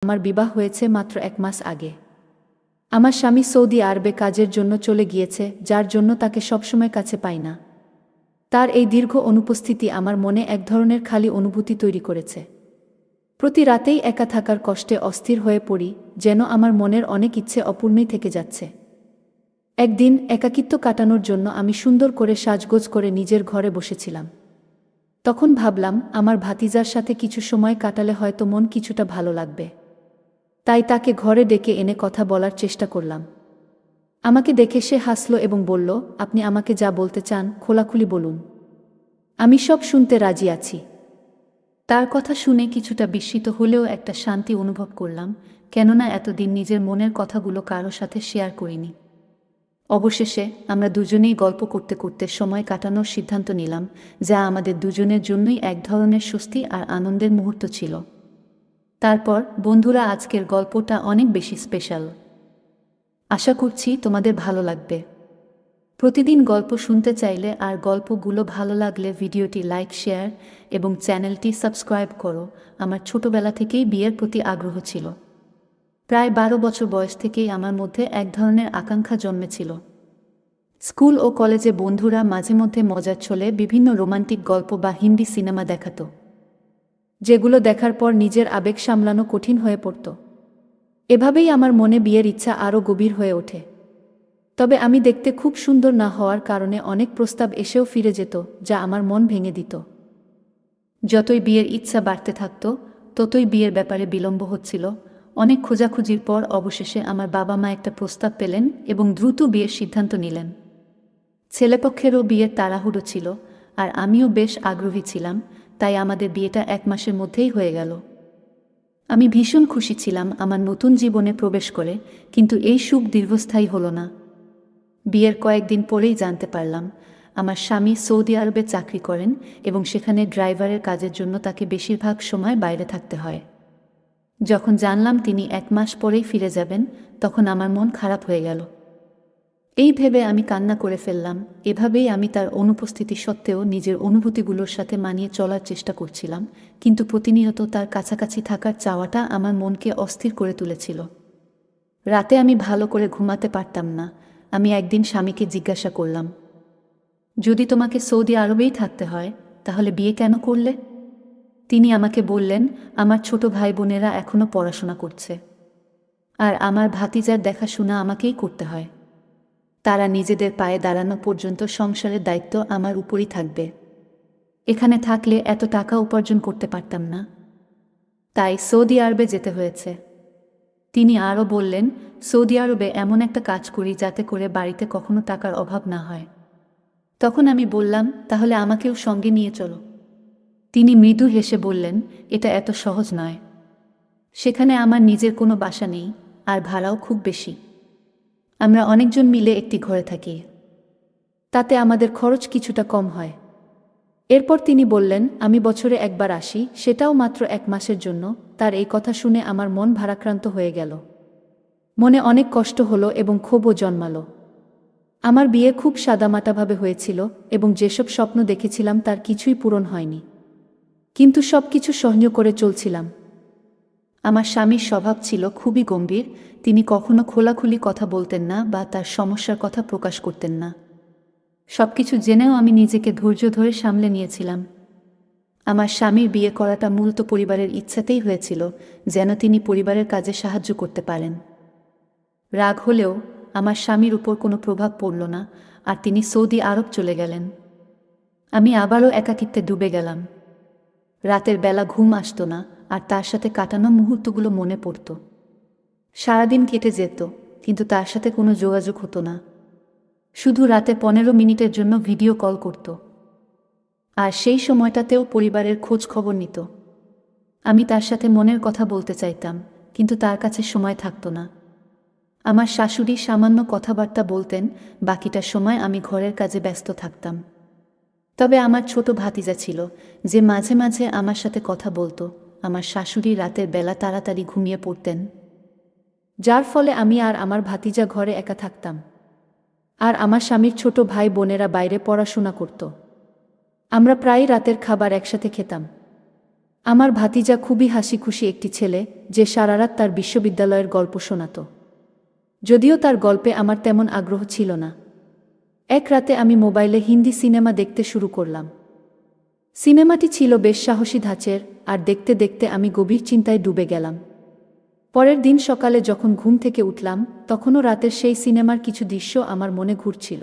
আমার বিবাহ হয়েছে মাত্র 1 মাস আগে। আমার স্বামী সৌদি আরবে কাজের জন্য চলে গিয়েছে, যার জন্য তাকে সবসময় কাছে পাই না। তার এই দীর্ঘ অনুপস্থিতি আমার মনে এক ধরনের খালি অনুভূতি তৈরি করেছে। প্রতি রাতেই একা থাকার কষ্টে অস্থির হয়ে পড়ি, যেন আমার মনের অনেক ইচ্ছে অপূর্ণই থেকে যাচ্ছে। একদিন একাকিত্ব কাটানোর জন্য আমি সুন্দর করে সাজগোজ করে নিজের ঘরে বসেছিলাম। তখন ভাবলাম, আমার ভাতিজার সাথে কিছু সময় কাটালে হয়তো মন কিছুটা ভালো লাগবে। তাই তাকে ঘরে ডেকে এনে কথা বলার চেষ্টা করলাম। আমাকে দেখে সে হাসল এবং বলল, আপনি আমাকে যা বলতে চান খোলাখুলি বলুন, আমি সব শুনতে রাজি আছি। তার কথা শুনে কিছুটা বিস্মিত হলেও একটা শান্তি অনুভব করলাম, কেননা এতদিন নিজের মনের কথাগুলো কারো সাথে শেয়ার করিনি। অবশেষে আমরা দুজনেই গল্প করতে করতে সময় কাটানোর সিদ্ধান্ত নিলাম, যা আমাদের দুজনের জন্যই এক ধরনের স্বস্তি আর আনন্দের মুহূর্ত ছিল। তারপর বন্ধুরা, আজকের গল্পটা অনেক বেশি স্পেশাল। আশা করছি তোমাদের ভালো লাগবে। প্রতিদিন গল্প শুনতে চাইলে আর গল্পগুলো ভালো লাগলে ভিডিওটি লাইক, শেয়ার এবং চ্যানেলটি সাবস্ক্রাইব করো। আমার ছোটবেলা থেকেই বিয়ের প্রতি আগ্রহ ছিল। প্রায় 12 বছর বয়স থেকেই আমার মধ্যে এক ধরনের আকাঙ্ক্ষা জন্মেছিল। স্কুল ও কলেজে বন্ধুরা মাঝে মধ্যে মজার ছলে বিভিন্ন রোমান্টিক গল্প বা হিন্দি সিনেমা দেখাতো, যেগুলো দেখার পর নিজের আবেগ সামলানো কঠিন হয়ে পড়ত। এভাবেই আমার মনে বিয়ের ইচ্ছা আরও গভীর হয়ে ওঠে। তবে আমি দেখতে খুব সুন্দর না হওয়ার কারণে অনেক প্রস্তাব এসেও ফিরে যেত, যা আমার মন ভেঙে দিত। যতই বিয়ের ইচ্ছা বাড়তে থাকত, ততই বিয়ের ব্যাপারে বিলম্ব হচ্ছিল। অনেক খোঁজাখুঁজির পর অবশেষে আমার বাবা মা একটা প্রস্তাব পেলেন এবং দ্রুত বিয়ের সিদ্ধান্ত নিলেন। ছেলেপক্ষেরও বিয়ের তাড়াহুড়ো ছিল, আর আমিও বেশ আগ্রহী ছিলাম, তাই আমাদের বিয়েটা 1 মাসের মধ্যেই হয়ে গেল। আমি ভীষণ খুশি ছিলাম আমার নতুন জীবনে প্রবেশ করে, কিন্তু এই সুখ দীর্ঘস্থায়ী হলো না। বিয়ের কয়েকদিন পরেই জানতে পারলাম, আমার স্বামী সৌদি আরবে চাকরি করেন এবং সেখানে ড্রাইভারের কাজের জন্য তাকে বেশিরভাগ সময় বাইরে থাকতে হয়। যখন জানলাম তিনি 1 মাস পরেই ফিরে যাবেন, তখন আমার মন খারাপ হয়ে গেল। এই ভেবে আমি কান্না করে ফেললাম। এভাবেই আমি তার অনুপস্থিতি সত্ত্বেও নিজের অনুভূতিগুলোর সাথে মানিয়ে চলার চেষ্টা করছিলাম, কিন্তু প্রতিনিয়ত তার কাছাকাছি থাকার চাওয়াটা আমার মনকে অস্থির করে তুলেছিল। রাতে আমি ভালো করে ঘুমাতে পারতাম না। আমি একদিন স্বামীকে জিজ্ঞাসা করলাম, যদি তোমাকে সৌদি আরবেই থাকতে হয়, তাহলে বিয়ে কেন করলে? তিনি আমাকে বললেন, আমার ছোট ভাই বোনেরা এখনো পড়াশোনা করছে, আর আমার ভাতিজার দেখাশোনা আমাকেই করতে হয়। তারা নিজেদের পায়ে দাঁড়ানো পর্যন্ত সংসারের দায়িত্ব আমার উপরই থাকবে। এখানে থাকলে এত টাকা উপার্জন করতে পারতাম না, তাই সৌদি আরবে যেতে হয়েছে। তিনি আরও বললেন, সৌদি আরবে এমন একটা কাজ করি যাতে করে বাড়িতে কখনো টাকার অভাব না হয়। তখন আমি বললাম, তাহলে আমাকেও সঙ্গে নিয়ে চলো। তিনি মৃদু হেসে বললেন, এটা এত সহজ নয়। সেখানে আমার নিজের কোনো বাসা নেই, আর ভাড়াও খুব বেশি। আমরা অনেকজন মিলে একটি ঘরে থাকি, তাতে আমাদের খরচ কিছুটা কম হয়। এরপর তিনি বললেন, আমি বছরে একবার আসি, সেটাও মাত্র 1 মাসের জন্য। তার এই কথা শুনে আমার মন ভারাক্রান্ত হয়ে গেল। মনে অনেক কষ্ট হলো এবং ক্ষোভও জন্মালো। আমার বিয়ে খুব সাদামাটাভাবে হয়েছিল এবং যেসব স্বপ্ন দেখেছিলাম তার কিছুই পূরণ হয়নি, কিন্তু সবকিছু সহ্য করে চলছিলাম। আমার স্বামীর স্বভাব ছিল খুবই গম্ভীর। তিনি কখনো খোলাখুলি কথা বলতেন না বা তার সমস্যার কথা প্রকাশ করতেন না। সবকিছু জেনেও আমি নিজেকে ধৈর্য ধরে সামলে নিয়েছিলাম। আমার স্বামীর বিয়ে করাটা মূলত পরিবারের ইচ্ছাতেই হয়েছিল, যেন তিনি পরিবারের কাজে সাহায্য করতে পারেন। রাগ হলেও আমার স্বামীর উপর কোনো প্রভাব পড়ল না, আর তিনি সৌদি আরব চলে গেলেন। আমি আবারও একাকিত্বে ডুবে গেলাম। রাতের বেলা ঘুম আসতো না, আর তার সাথে কাটানো মুহূর্তগুলো মনে পড়ত। সারাদিন কেটে যেত, কিন্তু তার সাথে কোনো যোগাযোগ হতো না। শুধু রাতে 15 মিনিটের জন্য ভিডিও কল করত, আর সেই সময়টাতেও পরিবারের খোঁজ খবর নিত। আমি তার সাথে মনের কথা বলতে চাইতাম, কিন্তু তার কাছে সময় থাকতো না। আমার শাশুড়ি সামান্য কথাবার্তা বলতেন, বাকিটা সময় আমি ঘরের কাজে ব্যস্ত থাকতাম। তবে আমার ছোট ভাতিজা ছিল, যে মাঝে মাঝে আমার সাথে কথা বলতো। আমার শাশুড়ি রাতের বেলা তাড়াতাড়ি ঘুমিয়ে পড়তেন, যার ফলে আমি আর আমার ভাতিজা ঘরে একা থাকতাম, আর আমার স্বামীর ছোট ভাই বোনেরা বাইরে পড়াশোনা করত। আমরা প্রায়ই রাতের খাবার একসাথে খেতাম। আমার ভাতিজা খুবই হাসিখুশি একটি ছেলে, যে সারারাত তার বিশ্ববিদ্যালয়ের গল্প শোনাত। যদিও তার গল্পে আমার তেমন আগ্রহ ছিল না। এক রাতে আমি মোবাইলে হিন্দি সিনেমা দেখতে শুরু করলাম। সিনেমাটি ছিল বেশ সাহসী ধাঁচের, আর দেখতে দেখতে আমি গভীর চিন্তায় ডুবে গেলাম। পরের দিন সকালে যখন ঘুম থেকে উঠলাম, তখনও রাতের সেই সিনেমার কিছু দৃশ্য আমার মনে ঘুরছিল।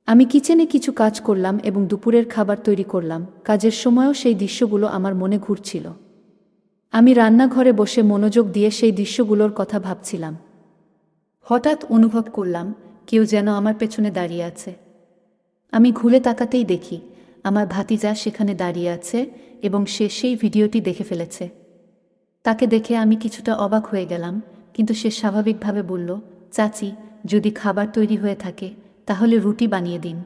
আমি কিচেনে কিছু কাজ করলাম এবং দুপুরের খাবার তৈরি করলাম, কাজের সময়ও সেই দৃশ্যগুলো আমার মনে ঘুরছিল। আমি রান্নাঘরে বসে মনোযোগ দিয়ে সেই দৃশ্যগুলোর কথা ভাবছিলাম। হঠাৎ অনুভব করলাম কেউ যেন আমার পেছনে দাঁড়িয়ে আছে। আমি ঘুরে তাকাতেই দেখি আমার ভাতিজা সেখানে দাঁড়িয়ে আছে এবং সে সেই ভিডিওটি দেখে ফেলেছে। তাকে দেখে আমি কিছুটা অবাক হয়ে গেলাম, কিন্তু সে স্বাভাবিকভাবে বলল, চাচি, যদি খাবার তৈরি হয়ে থাকে তাহলে রুটি বানিয়ে দিন।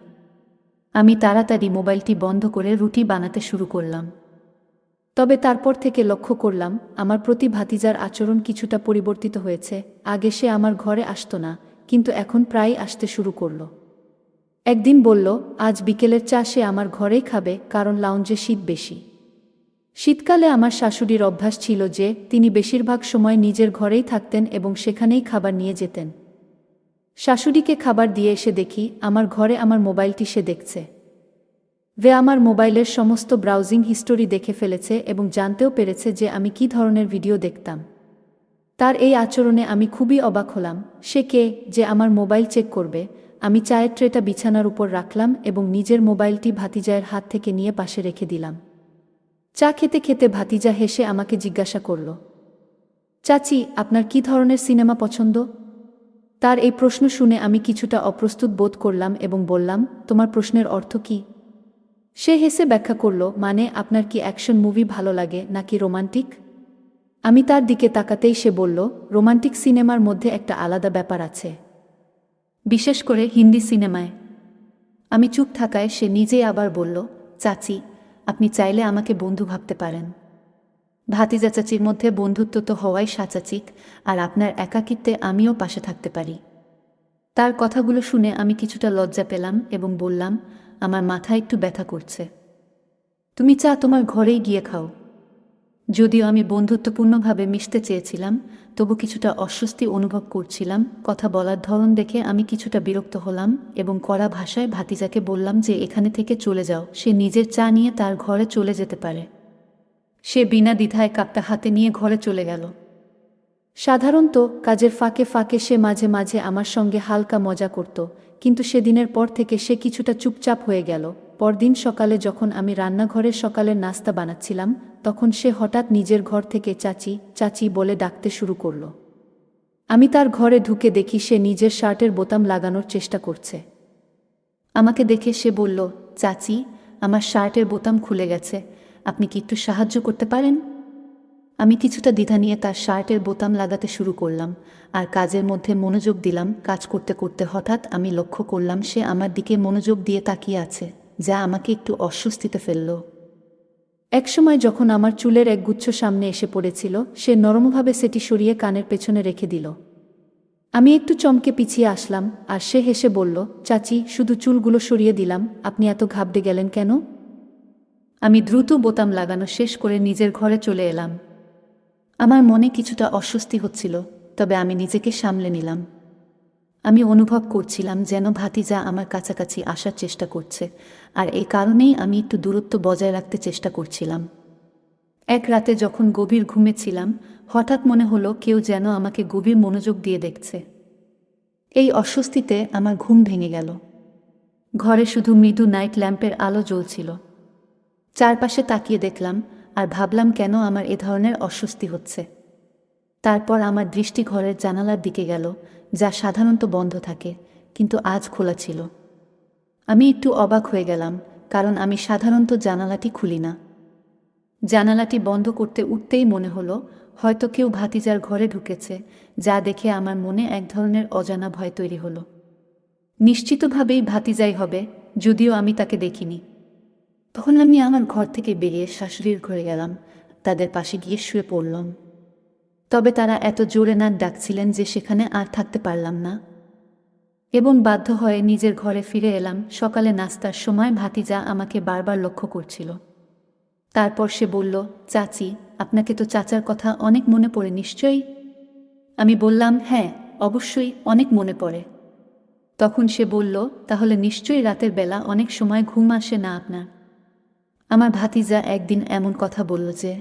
আমি তাড়াতাড়ি মোবাইলটি বন্ধ করে রুটি বানাতে শুরু করলাম। তবে তারপর থেকে লক্ষ্য করলাম আমার প্রতি ভাতিজার আচরণ কিছুটা পরিবর্তিত হয়েছে। আগে সে আমার ঘরে আসতো না, কিন্তু এখন প্রায় আসতে শুরু করল। একদিন বলল, আজ বিকেলের চা সে আমার ঘরেই খাবে, কারণ লাউঞ্জে শীত বেশি। শীতকালে আমার শাশুড়ির অভ্যাস ছিল যে তিনি বেশিরভাগ সময় নিজের ঘরেই থাকতেন এবং সেখানেই খাবার নিয়ে যেতেন। শাশুড়িকে খাবার দিয়ে এসে দেখি আমার ঘরে আমার মোবাইলটি সে দেখছে। আমার মোবাইলের সমস্ত ব্রাউজিং হিস্টোরি দেখে ফেলেছে এবং জানতেও পেরেছে যে আমি কী ধরনের ভিডিও দেখতাম। তার এই আচরণে আমি খুবই অবাক হলাম। সে কে যে আমার মোবাইল চেক করবে? আমি চায়ের ট্রেটা বিছানার উপর রাখলাম এবং নিজের মোবাইলটি ভাতিজায়ের হাত থেকে নিয়ে পাশে রেখে দিলাম। চা খেতে খেতে ভাতিজা হেসে আমাকে জিজ্ঞাসা করল, চাচি, আপনার কী ধরনের সিনেমা পছন্দ? তার এই প্রশ্ন শুনে আমি কিছুটা অপ্রস্তুত বোধ করলাম এবং বললাম, তোমার প্রশ্নের অর্থ কী? সে হেসে ব্যাখ্যা করল, মানে আপনার কি অ্যাকশন মুভি ভালো লাগে নাকি রোমান্টিক? আমি তার দিকে তাকাতেই সে বলল, রোমান্টিক সিনেমার মধ্যে একটা আলাদা ব্যাপার আছে, বিশেষ করে হিন্দি সিনেমায়। আমি চুপ থাকায় সে নিজেই আবার বলল, চাচি, আপনি চাইলে আমাকে বন্ধু ভাবতে পারেন। ভাতিজা চাচির মধ্যে বন্ধুত্ব তো হওয়াই সাচাচিক, আর আপনার একাকিত্বে আমিও পাশে থাকতে পারি। তার কথাগুলো শুনে আমি কিছুটা লজ্জা পেলাম এবং বললাম, আমার মাথা একটু ব্যথা করছে। তুমি চা তোমার ঘরেই গিয়ে খাও। যদিও আমি বন্ধুত্বপূর্ণভাবে মিশতে চেয়েছিলাম, তবু কিছুটা অস্বস্তি অনুভব করছিলাম। কথা বলার ধরন দেখে আমি কিছুটা বিরক্ত হলাম এবং কড়া ভাষায় ভাতিজাকে বললাম যে এখানে থেকে চলে যাও, সে নিজের চা নিয়ে তার ঘরে চলে যেতে পারে। সে বিনা দ্বিধায় কাপটা হাতে নিয়ে ঘরে চলে গেল। সাধারণত কাজের ফাঁকে ফাঁকে সে মাঝে মাঝে আমার সঙ্গে হালকা মজা করত, কিন্তু সেদিনের পর থেকে সে কিছুটা চুপচাপ হয়ে গেল। পরদিন সকালে যখন আমি রান্নাঘরে সকালের নাস্তা বানাচ্ছিলাম, তখন সে হঠাৎ নিজের ঘর থেকে চাচি চাচি বলে ডাকতে শুরু করল। আমি তার ঘরে ঢুকে দেখি সে নিজের শার্টের বোতাম লাগানোর চেষ্টা করছে। আমাকে দেখে সে বলল, চাচি, আমার শার্টের বোতাম খুলে গেছে, আপনি কি একটু সাহায্য করতে পারেন? আমি কিছুটা দ্বিধা নিয়ে তার শার্টের বোতাম লাগাতে শুরু করলাম আর কাজের মধ্যে মনোযোগ দিলাম। কাজ করতে করতে হঠাৎ আমি লক্ষ্য করলাম সে আমার দিকে মনোযোগ দিয়ে তাকিয়ে আছে, যা আমাকে একটু অস্বস্তিতে ফেলল। একসময় যখন আমার চুলের এক গুচ্ছ সামনে এসে পড়েছিল, সে নরমভাবে সেটি সরিয়ে কানের পেছনে রেখে দিল। আমি একটু চমকে পিছিয়ে আসলাম আর সে হেসে বলল, চাচি, শুধু চুলগুলো সরিয়ে দিলাম, আপনি এত ঘাবড়ে গেলেন কেন? আমি দ্রুত বোতাম লাগানো শেষ করে নিজের ঘরে চলে এলাম। আমার মনে কিছুটা অস্বস্তি হচ্ছিল, তবে আমি নিজেকে সামলে নিলাম। আমি অনুভব করছিলাম যেন ভাতিজা আমার কাছাকাছি আসার চেষ্টা করছে, আর এই কারণেই আমি একটু দূরত্ব বজায় রাখতে চেষ্টা করছিলাম। এক রাতে যখন গভীর ঘুমেছিলাম, হঠাৎ মনে হলো কেউ যেন আমাকে গভীর মনোযোগ দিয়ে দেখছে। এই অস্বস্তিতে আমার ঘুম ভেঙে গেল। ঘরে শুধু মৃদু নাইট ল্যাম্পের আলো জ্বলছিল। চারপাশে তাকিয়ে দেখলাম আর ভাবলাম কেন আমার এ ধরনের অস্বস্তি হচ্ছে। তারপর আমার দৃষ্টি ঘরের জানালার দিকে গেল, যা সাধারণত বন্ধ থাকে, কিন্তু আজ খোলা ছিল। আমি একটু অবাক হয়ে গেলাম, কারণ আমি সাধারণত জানালাটি খুলি না। জানালাটি বন্ধ করতে উঠতেই মনে হলো হয়তো কেউ ভাতিজার ঘরে ঢুকেছে, যা দেখে আমার মনে এক ধরনের অজানা ভয় তৈরি হলো। নিশ্চিতভাবেই ভাতিজাই হবে, যদিও আমি তাকে দেখিনি। তখন আমি আমার ঘর থেকে বেরিয়ে শাশুড়ির ঘরে গেলাম, তাদের পাশে গিয়ে শুয়ে পড়লাম। তবে তারা এত জোরে নাক ডাকছিলেন যে সেখানে আর থাকতে পারলাম না এবং বাধ্য হয়ে নিজের ঘরে ফিরে এলাম। সকালে নাস্তার সময় ভাতিজা আমাকে বারবার লক্ষ্য করছিল। তারপর সে বলল, চাচি, আপনাকে তো চাচার কথা অনেক মনে পড়ে নিশ্চয়ই? আমি বললাম, হ্যাঁ, অবশ্যই অনেক মনে পড়ে। তখন সে বলল, তাহলে নিশ্চয়ই রাতের বেলা অনেক সময় ঘুম আসে না আপনার? আমার ভাতিজা একদিন এমন কথা বলল যে,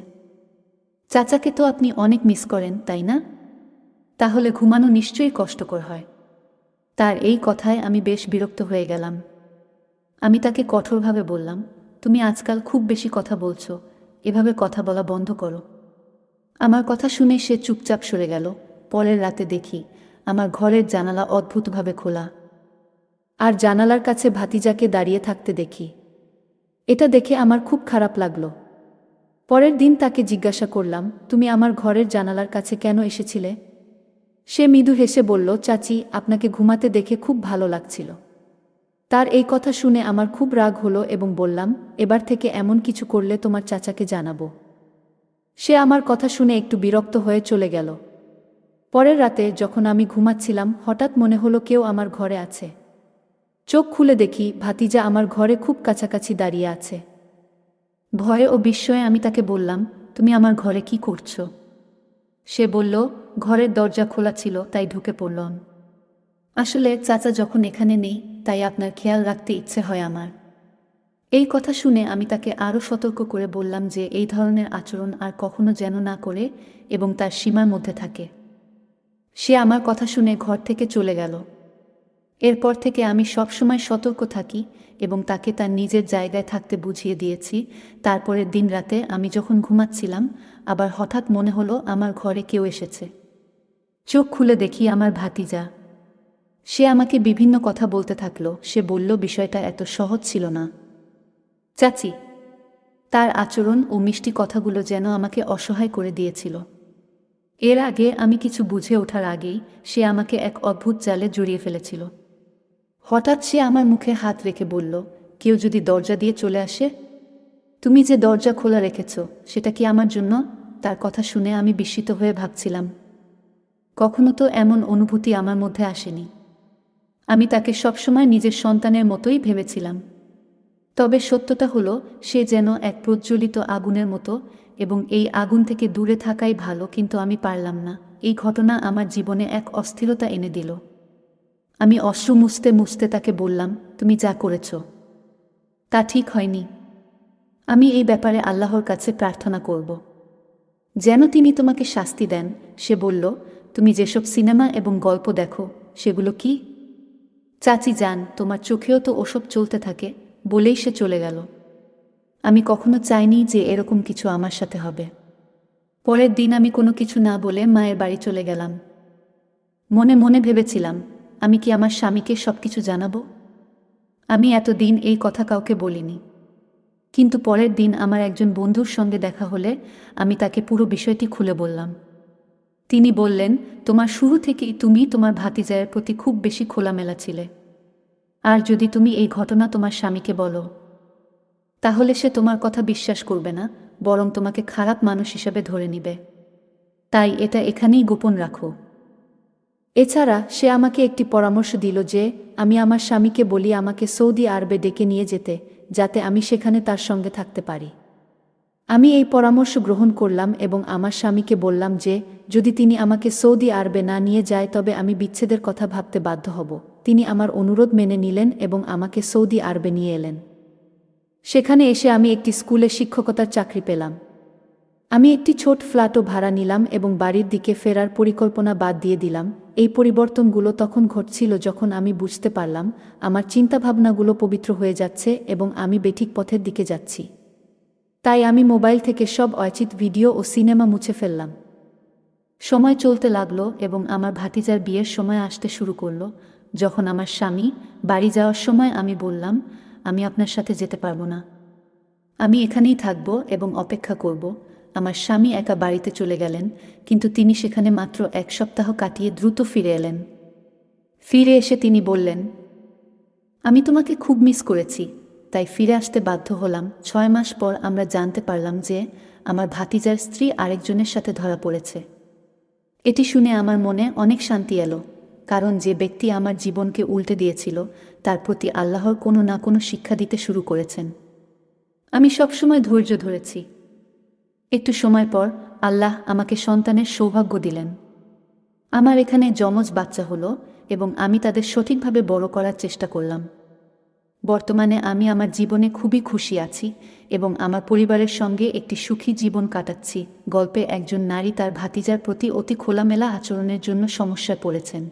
চাচাকে তো আপনি অনেক মিস করেন, তাই না? তাহলে ঘুমানো নিশ্চয়ই কষ্টকর হয়। তার এই কথায় আমি বেশ বিরক্ত হয়ে গেলাম। আমি তাকে কঠোরভাবে বললাম, তুমি আজকাল খুব বেশি কথা বলছো, এভাবে কথা বলা বন্ধ করো। আমার কথা শুনে সে চুপচাপ সরে গেল। পরের রাতে দেখি আমার ঘরের জানালা অদ্ভুতভাবে খোলা, আর জানালার কাছে ভাতিজাকে দাঁড়িয়ে থাকতে দেখি। এটা দেখে আমার খুব খারাপ লাগলো। পরের দিন তাকে জিজ্ঞাসা করলাম, তুমি আমার ঘরের জানালার কাছে কেন এসেছিলে? সে মৃদু হেসে বলল, চাচি, আপনাকে ঘুমাতে দেখে খুব ভালো লাগছিল। তার এই কথা শুনে আমার খুব রাগ হলো এবং বললাম, এবার থেকে এমন কিছু করলে তোমার চাচাকে জানাবো। সে আমার কথা শুনে একটু বিরক্ত হয়ে চলে গেল। পরের রাতে যখন আমি ঘুমাচ্ছিলাম, হঠাৎ মনে হলো কেউ আমার ঘরে আছে। চোখ খুলে দেখি ভাতিজা আমার ঘরে খুব কাছাকাছি দাঁড়িয়ে আছে। ভয়ে ও বিস্ময়ে আমি তাকে বললাম, তুমি আমার ঘরে কি করছো? সে বলল, ঘরের দরজা খোলা ছিল, তাই ঢুকে পড়লাম। আসলে চাচা যখন এখানে নেই, তাই আপনার খেয়াল রাখতে ইচ্ছে হয় আমার। এই কথা শুনে আমি তাকে আরও সতর্ক করে বললাম যে এই ধরনের আচরণ আর কখনো যেন না করে এবং তার সীমার মধ্যে থাকে। সে আমার কথা শুনে ঘর থেকে চলে গেল। এরপর থেকে আমি সবসময় সতর্ক থাকি এবং তাকে তার নিজের জায়গায় থাকতে বুঝিয়ে দিয়েছি। তারপরের দিন রাতে আমি যখন ঘুমাচ্ছিলাম, আবার হঠাৎ মনে হলো আমার ঘরে কেউ এসেছে। চোখ খুলে দেখি আমার ভাতিজা। সে আমাকে বিভিন্ন কথা বলতে থাকলো। সে বলল, বিষয়টা এত সহজ ছিল না চাচি। তার আচরণ ও মিষ্টি কথাগুলো যেন আমাকে অসহায় করে দিয়েছিল। এর আগে আমি কিছু বুঝে ওঠার আগেই সে আমাকে এক অদ্ভুত জালে জড়িয়ে ফেলেছিল। হঠাৎ সে আমার মুখে হাত রেখে বলল, কেউ যদি দরজা দিয়ে চলে আসে? তুমি যে দরজা খোলা রেখেছ, সেটা কি আমার জন্য? তার কথা শুনে আমি বিস্মিত হয়ে ভাবছিলাম, কখনো তো এমন অনুভূতি আমার মধ্যে আসেনি। আমি তাকে সবসময় নিজের সন্তানের মতোই ভেবেছিলাম। তবে সত্যটা হলো, সে যেন এক প্রজ্বলিত আগুনের মতো, এবং এই আগুন থেকে দূরে থাকাই ভালো, কিন্তু আমি পারলাম না। এই ঘটনা আমার জীবনে এক অস্থিরতা এনে দিল। আমি অশ্রু মুছতে মুছতে তাকে বললাম, তুমি যা করেছ তা ঠিক হয়নি। আমি এই ব্যাপারে আল্লাহর কাছে প্রার্থনা করব যেন তিনি তোমাকে শাস্তি দেন। সে বলল, তুমি যেসব সিনেমা এবং গল্প দেখো, সেগুলো কি? চাচি যান, তোমার চোখেও তো ওসব চলতে থাকে। বলেই সে চলে গেল। আমি কখনো চাইনি যে এরকম কিছু আমার সাথে হবে। পরের দিন আমি কোনো কিছু না বলে মায়ের বাড়ি চলে গেলাম। মনে মনে ভেবেছিলাম, আমি কি আমার স্বামীকে সবকিছু জানাবো? আমি এতদিন এই কথা কাউকে বলিনি। কিন্তু পরের দিন আমার একজন বন্ধুর সঙ্গে দেখা হলে আমি তাকে পুরো বিষয়টি খুলে বললাম। তিনি বললেন, তোমার শুরু থেকেই তুমি তোমার ভাতিজায়ের প্রতি খুব বেশি খোলামেলা ছিলে। আর যদি তুমি এই ঘটনা তোমার স্বামীকে বলো, তাহলে সে তোমার কথা বিশ্বাস করবে না, বরং তোমাকে খারাপ মানুষ হিসাবে ধরে নিবে। তাই এটা এখানেই গোপন রাখো। এছাড়া সে আমাকে একটি পরামর্শ দিল যে আমি আমার স্বামীকে বলি আমাকে সৌদি আরবে ডেকে নিয়ে যেতে, যাতে আমি সেখানে তার সঙ্গে থাকতে পারি। আমি এই পরামর্শ গ্রহণ করলাম এবং আমার স্বামীকে বললাম যে যদি তিনি আমাকে সৌদি আরবে না নিয়ে যায় তবে আমি বিচ্ছেদের কথা ভাবতে বাধ্য হব। তিনি আমার অনুরোধ মেনে নিলেন এবং আমাকে সৌদি আরবে নিয়ে এলেন। সেখানে এসে আমি একটি স্কুলে শিক্ষকতার চাকরি পেলাম। আমি একটি ছোট ফ্ল্যাটও ভাড়া নিলাম এবং বাড়ির দিকে ফেরার পরিকল্পনা বাদ দিয়ে দিলাম। এই পরিবর্তনগুলো তখন ঘটছিল যখন আমি বুঝতে পারলাম আমার চিন্তাভাবনাগুলো পবিত্র হয়ে যাচ্ছে এবং আমি বেঠিক পথের দিকে যাচ্ছি। তাই আমি মোবাইল থেকে সব অযাচিত ভিডিও ও সিনেমা মুছে ফেললাম। সময় চলতে লাগলো এবং আমার ভাতিজার বিয়ের সময় আসতে শুরু করলো। যখন আমার স্বামী বাড়ি যাওয়ার সময় আমি বললাম, আমি আপনার সাথে যেতে পারবো না। আমি এখানেই থাকব এবং অপেক্ষা করব। আমার স্বামী একা বাড়িতে চলে গেলেন, কিন্তু তিনি সেখানে মাত্র 1 সপ্তাহ কাটিয়ে দ্রুত ফিরে এলেন। ফিরে এসে তিনি বললেন, আমি তোমাকে খুব মিস করেছি, তাই ফিরে আসতে বাধ্য হলাম। 6 মাস পর আমরা জানতে পারলাম যে আমার ভাতিজার স্ত্রী আরেকজনের সাথে ধরা পড়েছে। এটি শুনে আমার মনে অনেক শান্তি এলো, কারণ যে ব্যক্তি আমার জীবনকে উল্টে দিয়েছিল তার প্রতি আল্লাহর কোনো না কোনো শিক্ষা দিতে শুরু করেছেন। আমি সবসময় ধৈর্য ধরেছি। একটু সময় পর আল্লাহ আমাকে সন্তানের সৌভাগ্য দিলেন। আমার এখানে যমজ বাচ্চা হলো এবং আমি তাদের সঠিকভাবে বড় করার চেষ্টা করলাম। বর্তমানে আমি আমার জীবনে খুবই খুশি আছি এবং আমার পরিবারের সঙ্গে একটি সুখী জীবন কাটাচ্ছি। গল্পে একজন নারী তার ভাতিজার প্রতি অতি খোলামেলা আচরণের জন্য সমস্যায় পড়েছেন।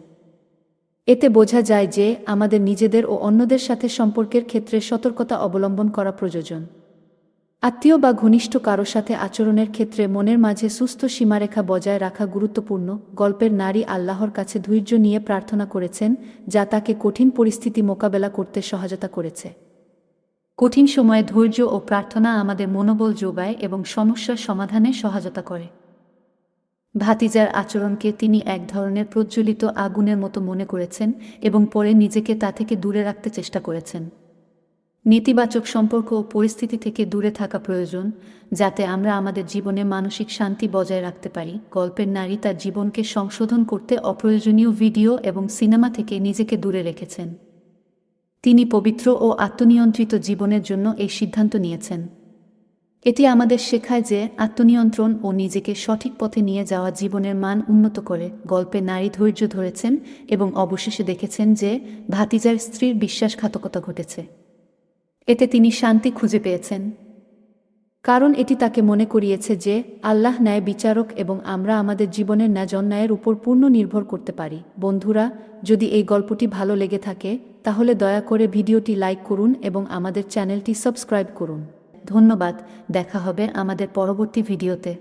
এতে বোঝা যায় যে আমাদের নিজেদের ও অন্যদের সাথে সম্পর্কের ক্ষেত্রে সতর্কতা অবলম্বন করা প্রয়োজন। আত্মীয় বা ঘনিষ্ঠ কারো সাথে আচরণের ক্ষেত্রে মনের মাঝে সুস্থ সীমারেখা বজায় রাখা গুরুত্বপূর্ণ। গল্পের নারী আল্লাহর কাছে ধৈর্য নিয়ে প্রার্থনা করেছেন, যা তাকে কঠিন পরিস্থিতি মোকাবেলা করতে সহায়তা করেছে। কঠিন সময়ে ধৈর্য ও প্রার্থনা আমাদের মনোবল যোগায় এবং সমস্যার সমাধানে সহায়তা করে। ভাতিজার আচরণকে তিনি এক ধরনের প্রজ্বলিত আগুনের মতো মনে করেছেন এবং পরে নিজেকে তা থেকে দূরে রাখতে চেষ্টা করেছেন। নেতিবাচক সম্পর্ক ও পরিস্থিতি থেকে দূরে থাকা প্রয়োজন, যাতে আমরা আমাদের জীবনে মানসিক শান্তি বজায় রাখতে পারি। গল্পের নারী তার জীবনকে সংশোধন করতে অপ্রয়োজনীয় ভিডিও এবং সিনেমা থেকে নিজেকে দূরে রেখেছেন। তিনি পবিত্র ও আত্মনিয়ন্ত্রিত জীবনের জন্য এই সিদ্ধান্ত নিয়েছেন। এটি আমাদের শেখায় যে আত্মনিয়ন্ত্রণ ও নিজেকে সঠিক পথে নিয়ে যাওয়া জীবনের মান উন্নত করে। গল্পে নারী ধৈর্য ধরেছেন এবং অবশেষে দেখেছেন যে ভাতিজার স্ত্রীর বিশ্বাসঘাতকতা ঘটেছে। এতে তিনি শান্তি খুঁজে পেয়েছেন, কারণ এটি তাকে মনে করিয়েছে যে আল্লাহ ন্যায় বিচারক এবং আমরা আমাদের জীবনের ন্যায় উপর পূর্ণ নির্ভর করতে পারি। বন্ধুরা, যদি এই গল্পটি ভালো লেগে থাকে তাহলে দয়া করে ভিডিওটি লাইক করুন এবং আমাদের চ্যানেলটি সাবস্ক্রাইব করুন। ধন্যবাদ। দেখা হবে আমাদের পরবর্তী ভিডিওতে।